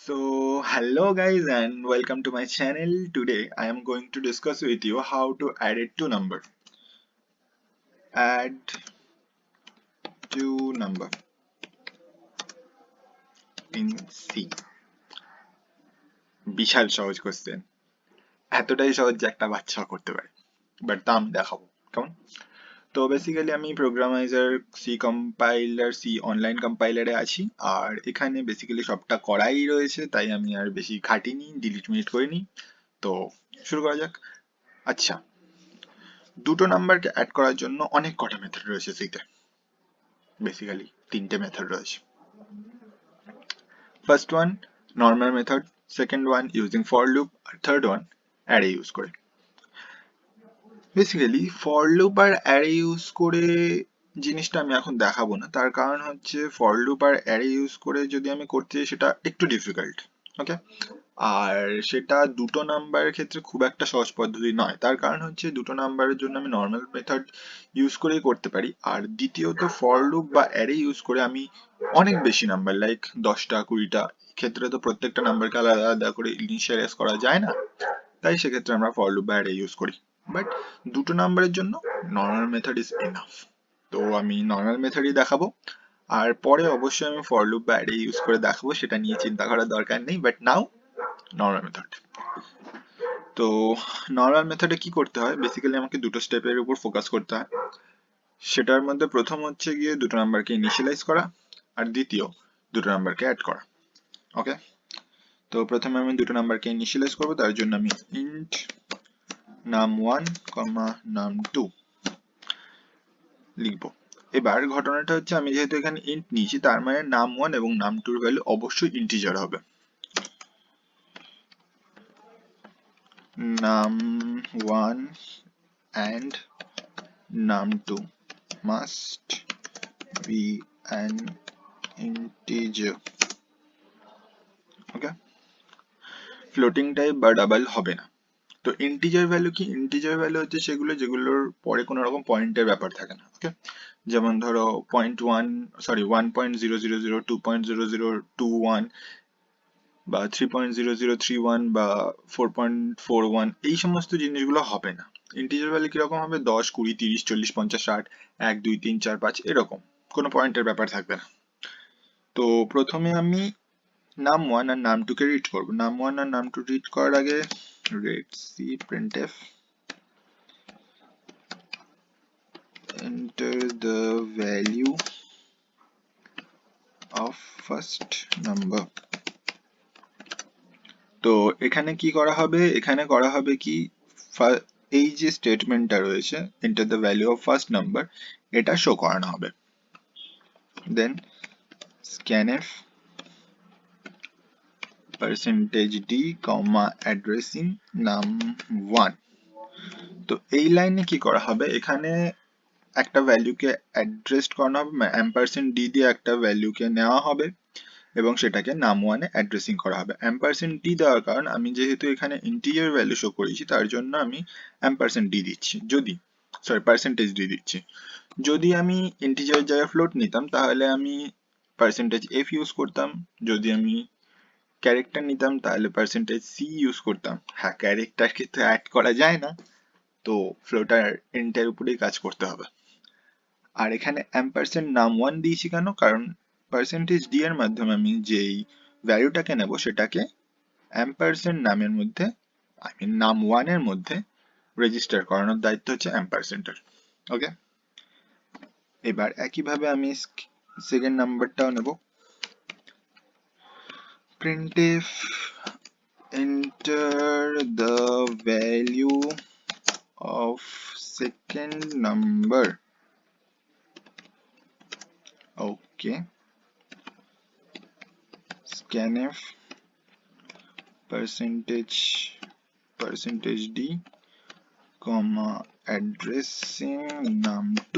So, hello guys and welcome to my channel. Today I am going to discuss with you how to add it to number. Add to number in C. বিশাল সহজ question, এতটাই সহজ যে একটা বাচ্চা করতে পারে, but তা আমি দেখাবো কেমন। তো বেসিক্যালি আমি প্রোগ্রামাইজার সি কম্পাইলার সি অনলাইন কম্পাইলারে আছি, আর এখানে বেসিক্যালি সবটা করাই রয়েছে, তাই আমি আর বেশি খাটিনি, ডিলিট মিলিট করিনি। তো শুরু করা যাক। আচ্ছা, দুটো নাম্বারকে অ্যাড করার জন্য অনেক কটা মেথড রয়েছে সিতে। বেসিক্যালি তিনটে মেথড রয়েছে। First one normal method, second one using for loop, আর থার্ড ওয়ান অ্যারে ইউজ করে। বেসিক্যালি ফর লুপ আর অ্যারে ইউজ করে জিনিসটা আমি এখন দেখাবো না, তার কারণ হচ্ছে ফর লুপ আর অ্যারে ইউজ করে যদি আমি করতে চাই সেটা একটু ডিফিকাল্ট, ওকে। আর সেটা দুটো নাম্বারের ক্ষেত্রে খুব একটা সহজ পদ্ধতি নয়, তার কারণ হচ্ছে দুটো নাম্বারের জন্য আমি নর্মাল মেথড ইউজ করেই করতে পারি, আর দ্বিতীয়ত ফর লুপ বা অ্যারে ইউজ করে আমি অনেক বেশি নাম্বার লাইক 10টা 20টা ক্ষেত্রে তো প্রত্যেকটা নাম্বারকে আলাদা আলাদা করে ইনিশিয়ালাইজ করা যায় না, তাই সেক্ষেত্রে আমরা ফর লুপ বা অ্যারে ইউজ করি। বাট দুটো নাম্বারের জন্য নর্মাল মেথড ইজ এনাফ। তো আমি নর্মাল মেথডই দেখাবো, আর পরে অবশ্যই আমি ফর লুপ বা অ্যারে ইউজ করে দেখাবো, সেটা নিয়ে চিন্তা করার দরকার নেই। But now normal method. তো নর্মাল মেথডে কি করতে হয়, বেসিক্যালি আমাকে দুটো স্টেপের উপর ফোকাস করতে হয়। সেটার মধ্যে প্রথম হচ্ছে গিয়ে দুটো নাম্বারকে ইনিশিয়ালাইজ করা, আর দ্বিতীয় দুটো নাম্বারকে অ্যাড করা, ওকে। তো প্রথমে আমি দুটো নাম্বারকে ইনিশিয়ালাইজ করবো, তার জন্য আমি ইন্ট num1, num2 লিখবো। এবার ঘটনাটা হচ্ছে আমি যেহেতু এখানে ইন্ট নিয়েছি, তার মানে num1 এবং num2 এর ভ্যালু অবশ্যই ইন্টিজার হবে। num1 and num2 must be an integer, okay. Floating type বা ডাবল হবে না। তো ইন্টিজার ভ্যালু কি, ইন্টিজার ভ্যালু হচ্ছে সেগুলো যেগুলোর পরে কোনো রকম পয়েন্টের ব্যাপার থাকে না, ওকে। যেমন ধরো 1.0.000, 2.0021 বা 3.0031 বা 4.41, এই সমস্ত জিনিসগুলো হবে না। ইন্টিজার ভ্যালু কিরকম হবে, 10 20 30 40 50 60 1 2 3 4 5 এরকম কোনো পয়েন্টের ব্যাপার থাকবে না। তো প্রথমে আমি num1 আর num2 কে রিড করব। num1 আর num2 রিড করার আগে let's see printf enter the value of first number। তো এখানে কি করা হবে, এখানে করা হবে কি, এই যে স্টেটমেন্টটা রয়েছে enter the value of first number, এটা শো করানো হবে। দেন scanf %d, addressing num1। তো এই লাইনে কি করা হবে, এখানে একটা ভ্যালুকে অ্যাড্রেস করানো হবে, $d দিয়ে একটা ভ্যালুকে নেওয়া হবে এবং সেটাকে num1 এ অ্যাড্রেসিং করা হবে। $d দেওয়ার কারণ আমি যেহেতু এখানে ইন্টিজার ভ্যালু শো করেছি, তার জন্য আমি $d দিচ্ছি। যদি %d দিচ্ছি। যদি আমি ইন্টিজার জায়গায় ফ্লোট নিতাম তাহলে আমি %f ইউজ করতাম, যদি আমি ক্যারেক্টার নিতাম তাহলে %c ইউজ করতাম। হ্যাঁ, ক্যারেক্টারকে তো অ্যাড করা যায় না, তো ফ্লোটার এন্টের উপরেই কাজ করতে হবে। আর এখানে num1 দিয়েছি কেন, কারণ %d এর মাধ্যমে আমি যেই ভ্যালুটাকে নেব সেটাকে নামের মধ্যে, num1 এর মধ্যে রেজিস্টার করানোর দায়িত্ব হচ্ছে এর, ওকে। এবার একইভাবে আমি সেকেন্ড নাম্বারটাও নেব। printf enter the value of second number, okay। scanf %d, addressing num2।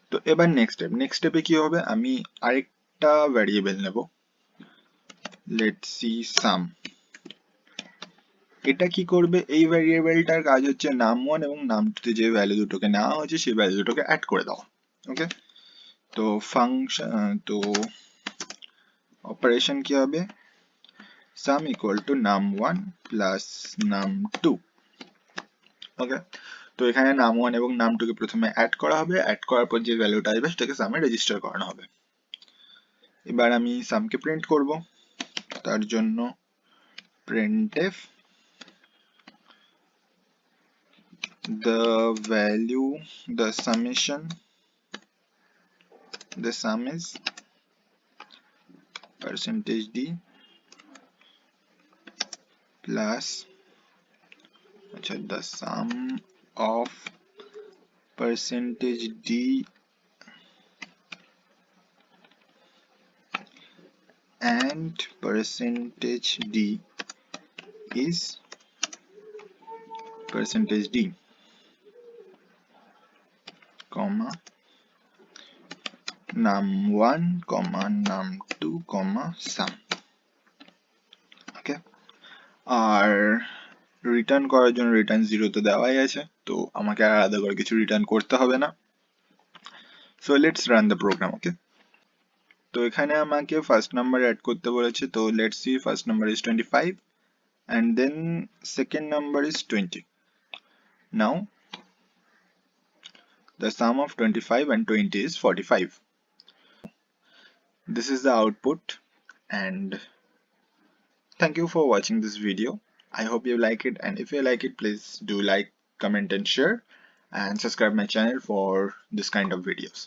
তো এবার নেক্সট স্টেপে কি হবে, আমি আরেকটা ভ্যারিয়েবল নেব, লেটস সি সাম। এটা কি করবে, এই ভ্যারিয়েবলটার কাজ হচ্ছে num1 এবং num2 তে যে ভ্যালু দুটোকে নেওয়া হয়েছে সেই ভ্যালু দুটোকে অ্যাড করে দেওয়া, ওকে। তো ফাংশন, তো অপারেশন কি হবে, sum equal to num1 plus num2। ওকে, তো এখানে num1 এবং num2 কে প্রথমে অ্যাড করা হবে, অ্যাড করার পর যে ভ্যালুটা আসবে সেটাকে সামে রেজিস্টার করানো হবে। এবার আমি সামকে প্রিন্ট করব, তার জন্য printf the value, the summation, the sum is %d plus the sum of %d and %d is %d, comma num1, comma num2, comma sum। Okay, R return করার জন্য রিটার্ন 0 তো দেওয়াই আছে, তো আমাকে আর আলাদা করে কিছু রিটার্ন করতে হবে না। So let's run the program. Okay, তো এখানে আমাকে ফার্স্ট নাম্বার অ্যাড করতে বলেছে, তো let's see, first number is 25 and then second number is 20. Now the sum of 25 and 20 is 45. This is the output, and thank you for watching this video. I hope you like it, and if you like it, please do like, comment and share, and subscribe my channel for this kind of videos.